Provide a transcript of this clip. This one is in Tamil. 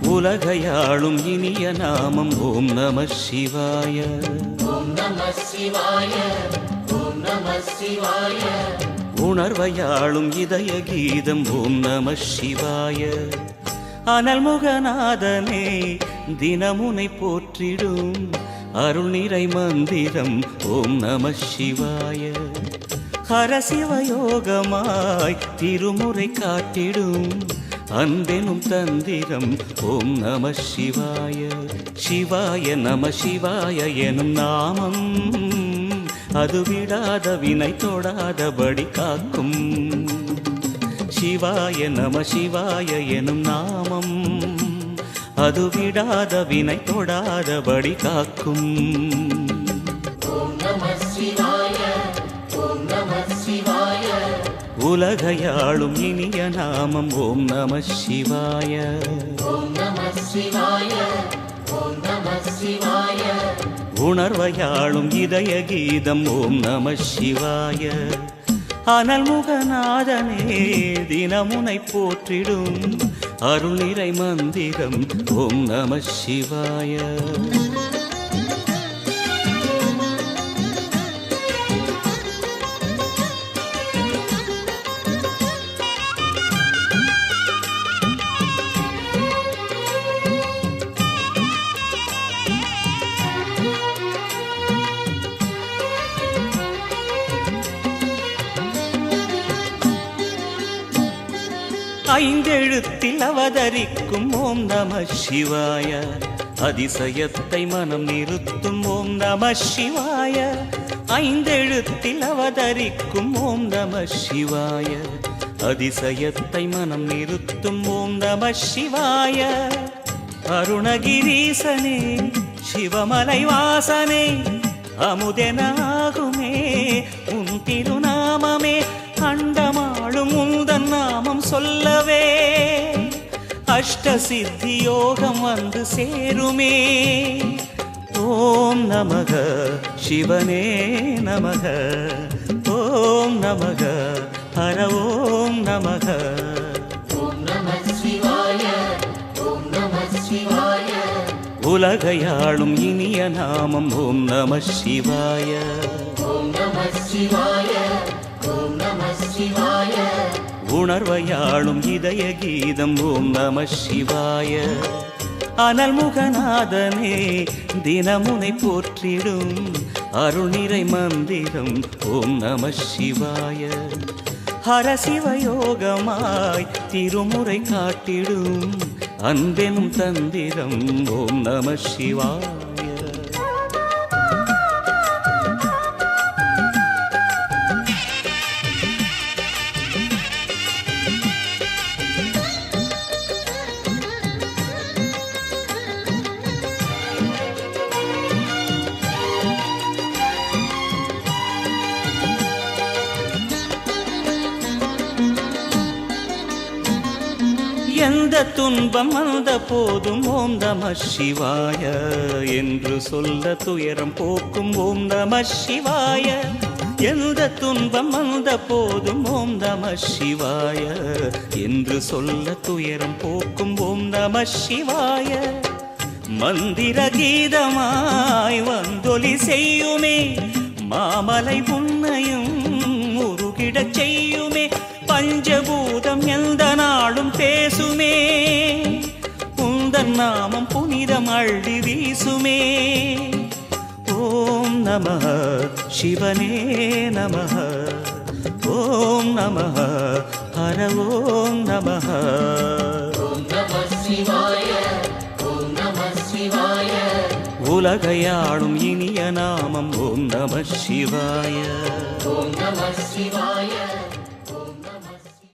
உலகையாளும் இனிய நாமம் ஓம் நம சிவாய. உணர்வையாளும் இதய கீதம் ஓம் நம சிவாய. அனல்முகநாதனே தினமுனை போற்றிடும் அருள் நிறை மந்திரம் ஓம் நம சிவாய. ஹரசிவயோகமாய் திருமுறை காட்டிடும் அன்பெனும் தந்திரம் ஓம் நம சிவாய. சிவாய நம சிவாய எனும் நாமம் அது விடாத வினை தொடாதபடி காக்கும். சிவாய நம சிவாய எனும் நாமம் அது விடாத வினை தொடாதபடி காக்கும். உலகையாளும் இனிய நாமம் ஓம் நம சிவாய. உணர்வையாளும் இதய கீதம் ஓம் நம சிவாய. அனல்முகநாதனே தினமுனை போற்றிடும் அருள் நிறை மந்திரம் ஓம் நம சிவாய. ஐந்தெழுத்தில் அவதரிக்கும் ஓம் நம சிவாய. அதிசயத்தை மனம் நிறுத்தும் ஓம் நம சிவாய. ஐந்தெழுத்தில் அவதரிக்கும் ஓம் நம சிவாய. அதிசயத்தை மனம் நிறுத்தும் ஓம் நம சிவாய. அருணகிரீசனே சிவமலை வாசனே அமுதனாகுமே உன் திருநாமமே. அண்டமாளும் உந்தன் நாமம் சொல்லவே அஷ்ட சித்தி யோகம் வந்து சேருமே. ஓம் நமக சிவனே நமக. ஓம் நமக ஹர ஓம் நமக. உலகையாளும் இனிய நாமம் ஓம் நம சிவாய. உணர்வையாளும் இதய கீதம் ஓம் நம சிவாய. அனல்முகநாதனே தினமுனை போற்றிடும் அருள் நிறை மந்திரம் ஓம் நம சிவாய. ஹரசிவயோகமாய் திருமுறை காட்டிடும் அன்பெனும் தந்திரம் ஓம் நம சிவாய. எந்த துன்பம் வந்த போதும் ஓம் நம சிவாய என்று சொல்ல துயரம் போக்கும் ஓம் நம சிவாய. எந்த துன்பம் வந்த போதும் ஓம் நம சிவாய என்று சொல்ல துயரம் போக்கும் ஓம் நம சிவாய. மந்திர கீதமாய் வந்தொலி செய்யுமே மாமலை உன்னையும் உருகிடச் செய்யுமே. பஞ்சபூதம் எந்த நாளும் பேசுமே உந்தன் நாமம் புனிதம் அள்ளி வீசுமே. ஓம் நம சிவனே நம. ஓம் நம ஹர ஓம் நம. உலகையாளும் இனிய நாமம் ஓம் நம சிவாய.